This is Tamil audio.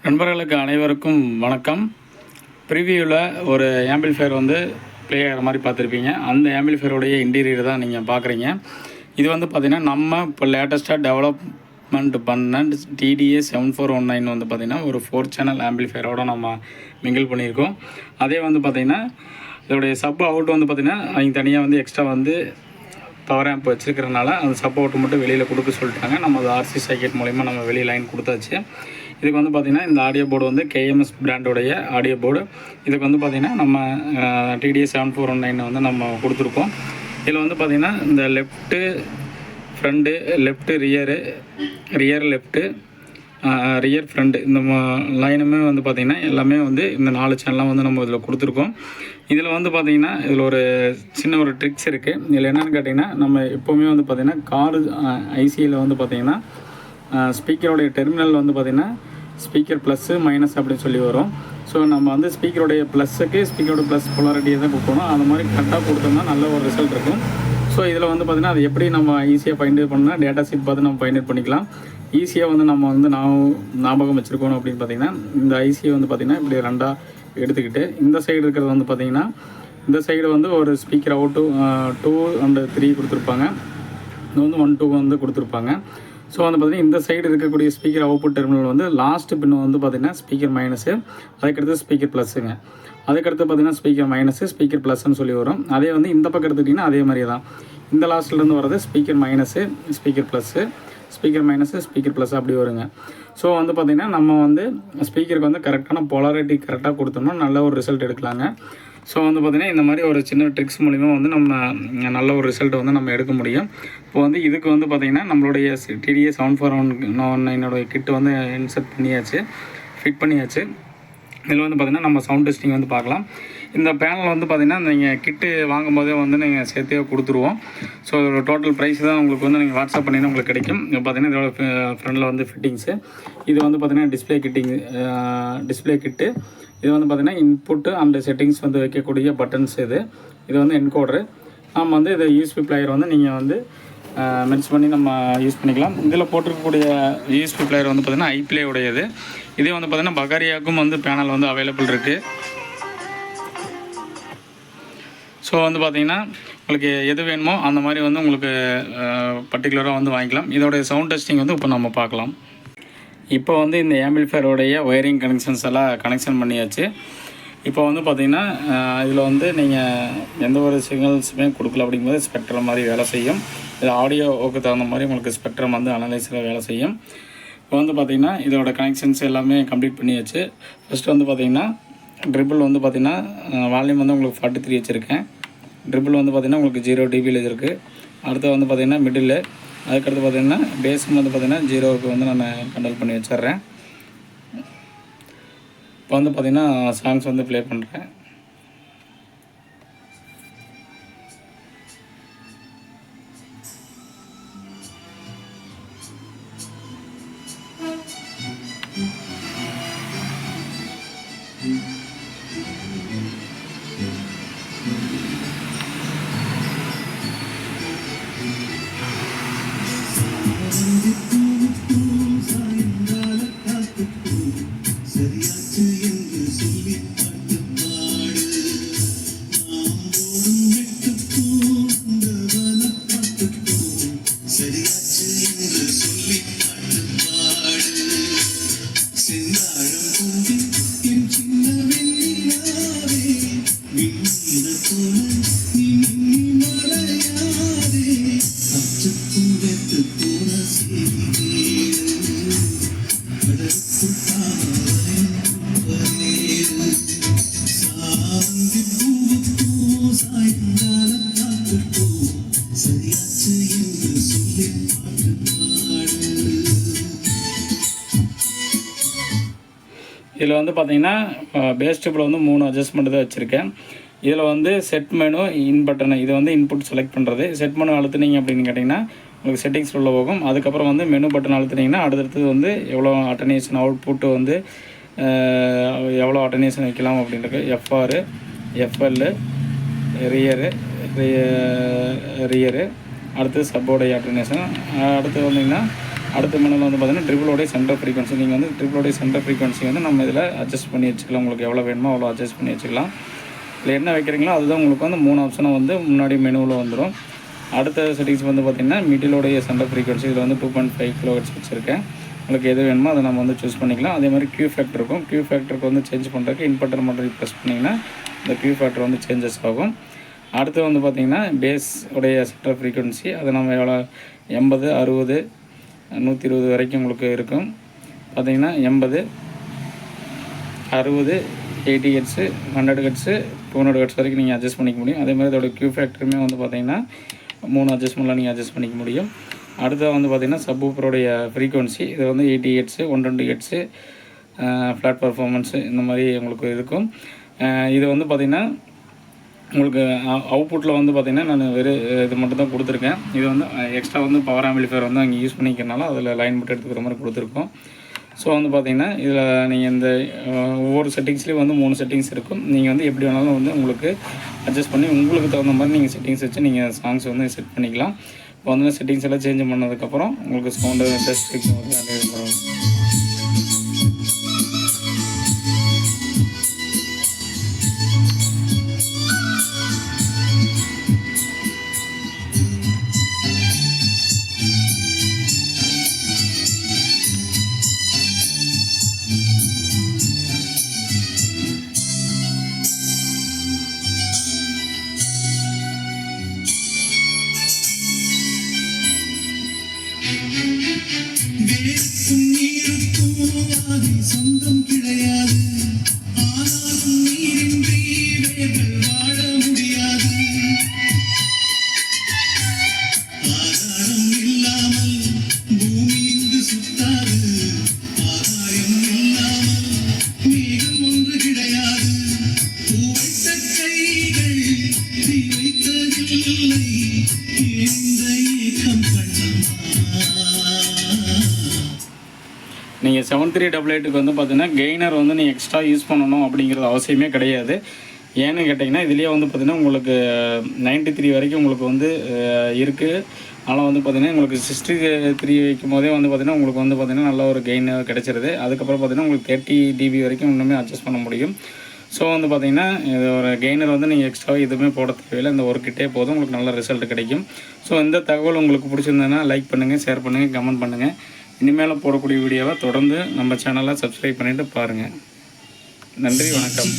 நண்பர்களுக்கு அனைவருக்கும் வணக்கம். ப்ரிவியூவில் ஒரு ஆம்பிளிஃபையர் வந்து ப்ளே ஆகிற மாதிரி பார்த்துருப்பீங்க. அந்த ஆம்பிளிஃபையருடைய இன்டீரியர் தான் நீங்கள் பார்க்குறீங்க. இது வந்து பார்த்திங்கன்னா நம்ம இப்போ லேட்டஸ்ட்டாக டெவலப்மெண்ட் பண்ண TDS 7419 வந்து பார்த்திங்கன்னா ஒரு 4 சேனல் ஆம்பிளிஃபையரோடு நம்ம மிங்கிள் பண்ணியிருக்கோம். அதே வந்து பார்த்திங்கன்னா இதோடைய சப் அவுட் வந்து பார்த்திங்கன்னா அவங்க தனியாக வந்து எக்ஸ்ட்ரா வந்து பவர் ஆம்ப் வச்சுருக்கிறனால அந்த சப் அவுட் மட்டும் வெளியில் கொடுக்க சொல்லிட்டாங்க. நம்ம அது RC சர்க்யூட் மூலிமா நம்ம வெளியே லைன் கொடுத்தாச்சு. இதுக்கு வந்து பார்த்திங்கன்னா இந்த ஆடியோ போர்டு வந்து KMS பிராண்டோடைய ஆடியோ போர்டு. இதுக்கு வந்து பார்த்திங்கன்னா நம்ம TDS 7419 வந்து நம்ம கொடுத்துருக்கோம். இதில் வந்து பார்த்திங்கன்னா இந்த left front, left rear left, rear front இந்த லைனுமே வந்து பார்த்திங்கன்னா எல்லாமே வந்து இந்த 4 சேனலாம் வந்து நம்ம இதில் கொடுத்துருக்கோம். இதில் வந்து பார்த்திங்கன்னா இதில் ஒரு சின்ன ஒரு ட்ரிக்ஸ் இருக்குது. இதில் என்னென்னு கேட்டிங்கன்னா நம்ம எப்போவுமே வந்து பார்த்திங்கன்னா காரு ICயில் வந்து பார்த்திங்கன்னா ஸ்பீக்கருடைய டெர்மினல் வந்து பார்த்திங்கன்னா ஸ்பீக்கர் ப்ளஸ்ஸு மைனஸ் அப்படின்னு சொல்லி வரும். ஸோ நம்ம வந்து ஸ்பீக்கருடைய ப்ளஸ்ஸுக்கு ஸ்பீக்கரோட ப்ளஸ் பொலாரிட்டியை தான் கொடுக்கணும். அது மாதிரி கரெக்டாக கொடுத்தோம்னா நல்ல ஒரு ரிசல்ட் இருக்கும். ஸோ இதில் வந்து பார்த்திங்கன்னா அது எப்படி நம்ம ஈஸியாக ஃபைண்ட் அவுட் பண்ணால் டேட்டா ஷீட் பார்த்து நம்ம ஃபைண்ட் அவுட் பண்ணிக்கலாம். ஈஸியாக வந்து நம்ம வந்து ஞாபகம் வச்சுருக்கணும் அப்படின்னு பார்த்திங்கன்னா இந்த ஐசியை வந்து பார்த்திங்கன்னா இப்படி ரெண்டாக எடுத்துக்கிட்டு இந்த சைடு இருக்கிறது வந்து பார்த்திங்கன்னா இந்த சைடு வந்து ஒரு ஸ்பீக்கர் அவுட்டு 2 and 3 கொடுத்துருப்பாங்க. இது வந்து 1 2 வந்து கொடுத்துருப்பாங்க. ஸோ வந்து பார்த்திங்கன்னா இந்த சைடு இருக்கக்கூடிய ஸ்பீக்கர் அவுட்புட் டெர்மினல் வந்து லாஸ்ட்டு பின்னு வந்து பார்த்திங்கன்னா ஸ்பீக்கர் மைனஸு, அதுக்கடுத்து ஸ்பீக்கர் ப்ளஸ்ஸுங்க, அதுக்கடுத்து பார்த்திங்கன்னா ஸ்பீக்கர் மைனஸு ஸ்பீக்கர் ப்ளஸ்ன்னு சொல்லி வரும். அதே வந்து இந்த பக்கம் எடுத்துக்கிட்டிங்கன்னா அதே மாதிரி தான் இந்த லாஸ்ட்லேருந்து வர்றது speaker minus speaker plus, speaker minus speaker plus அப்படி வருங்க. ஸோ வந்து பார்த்திங்கன்னா நம்ம வந்து ஸ்பீக்கருக்கு வந்து கரெக்டான பொலாரிட்டி கரெக்டாக கொடுத்தோம்னா நல்ல ஒரு ரிசல்ட் எடுக்கலாங்க. ஸோ வந்து பார்த்திங்கன்னா இந்த மாதிரி ஒரு சின்ன ட்ரிக்ஸ் மூலிமா வந்து நம்ம நல்ல ஒரு ரிசல்ட் வந்து நம்ம எடுக்க முடியும். இப்போ வந்து இதுக்கு வந்து பார்த்திங்கன்னா நம்மளுடைய TDS 7419 கிட்டு வந்து இன்சர்ட் பண்ணியாச்சு, ஃபிட் பண்ணியாச்சு. இதில் வந்து பார்த்திங்கன்னா நம்ம சவுண்ட் டெஸ்டிங் வந்து பார்க்கலாம். இந்த பேனல் வந்து பார்த்திங்கன்னா நீங்கள் கிட்டு வாங்கும்போதே வந்து நீங்கள் சேர்த்தே கொடுத்துருவோம். ஸோ இதோட டோட்டல் ப்ரைஸ் தான் உங்களுக்கு வந்து நீங்கள் வாட்ஸ்அப் பண்ணிங்கன்னா உங்களுக்கு கிடைக்கும். இப்போ பார்த்திங்கன்னா இதோட ஃப்ரண்டில் வந்து ஃபிட்டிங்ஸு, இது வந்து பார்த்திங்கன்னா டிஸ்பிளே கிட்டு, இது வந்து பார்த்திங்கன்னா இன்புட்டு அண்ட் செட்டிங்ஸ் வந்து வைக்கக்கூடிய பட்டன்ஸ். இது வந்து என்கோடரு. நம்ம வந்து இது USB பிளேயர் வந்து நீங்கள் வந்து மெர்ஜ் பண்ணி நம்ம யூஸ் பண்ணிக்கலாம். இதில் போட்டிருக்கக்கூடிய USB பிளேயர் வந்து பார்த்திங்கன்னா iPlay உடையது. இதே வந்து பார்த்திங்கன்னா பகாரியாவுக்கும் வந்து பேனல் வந்து அவைலபிள் இருக்குது. ஸோ வந்து பார்த்திங்கன்னா உங்களுக்கு எது வேணுமோ அந்த மாதிரி வந்து உங்களுக்கு பர்டிகுலராக வந்து வாங்கிக்கலாம். இதோடைய சவுண்ட் டெஸ்டிங் வந்து இப்போ நம்ம பார்க்கலாம். இப்போ வந்து இந்த ஆம்பிளிஃபையரோடைய ஒயரிங் கனெக்ஷன்ஸ் எல்லாம் கனெக்ஷன் பண்ணியாச்சு. இப்போ வந்து பார்த்திங்கன்னா இதில் வந்து நீங்கள் எந்த ஒரு சிக்னல்ஸுமே கொடுக்கல அப்படிங்கும்போது ஸ்பெக்ட்ரம் மாதிரி வேலை செய்யும். இது ஆடியோவுக்கு தகுந்த மாதிரி உங்களுக்கு ஸ்பெக்ட்ரம் வந்து அனலைஸில் வேலை செய்யும். இப்போ வந்து பார்த்திங்கன்னா இதோட கனெக்ஷன்ஸ் எல்லாமே கம்ப்ளீட் பண்ணியாச்சு. ஃபஸ்ட்டு வந்து பார்த்திங்கன்னா ட்ரிபிள் வந்து பார்த்திங்கன்னா வால்யூம் வந்து உங்களுக்கு 43 வச்சுருக்கேன். ட்ரிபிள் வந்து பார்த்திங்கன்னா உங்களுக்கு 0 dBயில் இருக்குது. அடுத்து வந்து பார்த்திங்கன்னா மிடில், அதுக்கடுத்து பார்த்திங்கன்னா பேஸும் வந்து பார்த்திங்கன்னா 0க்கு வந்து நான் கண்ட்ரோல் பண்ணி வச்சிட்றேன். இப்போ வந்து பார்த்திங்கன்னா சாங்ஸ் வந்து ப்ளே பண்ணுறேன். இதில் வந்து பார்த்திங்கன்னா பேஸ் டியூப்பில் வந்து 3 அட்ஜஸ்ட்மெண்ட் தான் வச்சுருக்கேன். இதில் வந்து செட் மெனு, இன் பட்டனு, இது வந்து இன்புட் செலக்ட் பண்ணுறது. செட் மெனு அழுத்துனீங்க அப்படின்னு கேட்டிங்கன்னா உங்களுக்கு செட்டிங்ஸ் உள்ள போகும். அதுக்கப்புறம் வந்து மெனு பட்டன் அழுத்துனீங்கன்னா அடுத்தது வந்து எவ்வளோ அட்டனேஷன் அவுட்புட்டு வந்து எவ்வளோ அட்டனேஷன் வைக்கலாம் அப்படின்றது. எஃப்ஆர், எஃப்எல், ரியரு, அடுத்தது சப்போடைய அட்டனேஷன். அடுத்து வந்தீங்கன்னா அடுத்த மெனுவில் வந்து பார்த்திங்கன்னா ட்ரிபிளோடைய சென்டர் ஃப்ரீக்வன்சி. நீங்கள் வந்து ட்ரிபிளோடைய சென்டர் ஃப்ரீக்வன்சி வந்து நம்ம இதில் அட்ஜஸ்ட் பண்ணி வச்சுக்கலாம். உங்களுக்கு எவ்வளோ வேணுமோ அவ்வளோ அட்ஜஸ்ட் பண்ணி வச்சுக்கலாம். இதில் என்ன வைக்கிறீங்களோ அதுதான் உங்களுக்கு வந்து 3 ஆப்ஷனும் வந்து முன்னாடி மெனுவில் வந்துடும். அடுத்த செட்டிங்ஸ் வந்து பார்த்திங்கன்னா மிடிலோடைய சென்டர் ஃப்ரீக்வன்சி. இதில் வந்து 2.5 kHz வச்சுருக்கேன். உங்களுக்கு எது வேணுமோ அதை நம்ம வந்து சூஸ் பண்ணிக்கலாம். அதே மாதிரி Q ஃபேக்டர் இருக்கும். Q ஃபேக்டருக்கு வந்து சேஞ்ச் பண்ணுறதுக்கு இன்பட்டர் மட்டும் ப்ரெஸ் பண்ணிங்கன்னா இந்த Q ஃபேக்டர் வந்து சேஞ்சஸ் ஆகும். அடுத்து வந்து பார்த்திங்கன்னா பேஸ் உடைய சென்டர் ஃப்ரீக்வன்சி. அது நம்ம எவ்வளோ 80, 60, 120 வரைக்கும் உங்களுக்கு இருக்கும். பார்த்திங்கன்னா 80, 60, 80 Hz, 100 Hz, 200 Hz வரைக்கும் நீங்கள் அட்ஜஸ்ட் பண்ணிக்க முடியும். அதே மாதிரி இதோட Q ஃபேக்டருமே வந்து பார்த்திங்கன்னா 3 அட்ஜஸ்ட்மெண்ட்டில் நீங்கள் அட்ஜஸ்ட் பண்ணிக்க முடியும். அடுத்து வந்து பார்த்திங்கன்னா சப்வூஃபருடைய ஃப்ரீக்வன்சி. இது வந்து 80 Hz, 120 Hz, ஃப்ளாட் பர்ஃபார்மன்ஸு இந்த மாதிரி உங்களுக்கு இருக்கும். இது வந்து பார்த்திங்கன்னா உங்களுக்கு அவுட்புட்டில் வந்து பார்த்திங்கன்னா நான் இது மட்டும் தான் கொடுத்துருக்கேன். இது வந்து எக்ஸ்ட்ரா வந்து பவர் ஆம்பிளிஃபையர் வந்து அங்கே யூஸ் பண்ணிக்கிறனால அதில் லைன் மட்டும் எடுத்துக்கிற மாதிரி கொடுத்துருக்கோம். ஸோ வந்து பார்த்திங்கன்னா இதில் நீங்கள் இந்த ஒவ்வொரு செட்டிங்ஸ்லேயும் வந்து 3 செட்டிங்ஸ் இருக்கும். நீங்கள் வந்து எப்படி வேணாலும் வந்து உங்களுக்கு அட்ஜஸ்ட் பண்ணி உங்களுக்கு தகுந்த மாதிரி நீங்கள் செட்டிங்ஸ் வச்சு நீங்கள் சாங்ஸ் வந்து செட் பண்ணிக்கலாம். இப்போ வந்து செட்டிங்ஸ் எல்லாம் சேஞ்ச் பண்ணதுக்கப்புறம் உங்களுக்கு சவுண்டு டெஸ்ட் வந்து வரும். சொந்தம் கிடையாது, ஆனாலும் நீரின்றி வேர்கள் வாழ முடியாது. ஆதாரம் இல்லாமல் பூமி இங்கு சுத்தாது, ஆதாயம் இல்லாமல் மேகம் ஒன்று கிடையாது. பூவைத்த கைகள் தீ வைத்ததில்லை, இந்த ஏக்கம் நீங்கள் 7388க்கு வந்து பார்த்தீங்கன்னா கெய்னர் வந்து நீங்கள் எக்ஸ்ட்ரா யூஸ் பண்ணணும் அப்படிங்கிறது அவசியமே கிடையாது. ஏன்னு கேட்டிங்கன்னா இதுலேயே வந்து பார்த்திங்கன்னா உங்களுக்கு 93 வரைக்கும் உங்களுக்கு வந்து இருக்குது. ஆனால் வந்து பார்த்திங்கன்னா உங்களுக்கு 63 வைக்கும் போதே வந்து பார்த்திங்கன்னா உங்களுக்கு வந்து பார்த்திங்கன்னா நல்ல ஒரு கெயின் கிடச்சிருது. அதுக்கப்புறம் பார்த்திங்கன்னா உங்களுக்கு 30 dB வரைக்கும் இன்னுமே அட்ஜஸ்ட் பண்ண முடியும். ஸோ வந்து பார்த்திங்கன்னா இது ஒரு கெய்னர் வந்து நீங்கள் எக்ஸ்ட்ரா எதுவுமே போட தேவையில்லை. இந்த ஒரு கிட்டே போதும் உங்களுக்கு நல்ல ரிசல்ட் கிடைக்கும். ஸோ இந்த தகவல் உங்களுக்கு பிடிச்சிருந்ததுன்னா லைக் பண்ணுங்கள், ஷேர் பண்ணுங்கள், கமெண்ட் பண்ணுங்கள். இனிமேல் போடக்கூடிய வீடியோவை தொடர்ந்து நம்ம சேனலை சப்ஸ்கிரைப் பண்ணிவிட்டு பாருங்கள். நன்றி, வணக்கம்.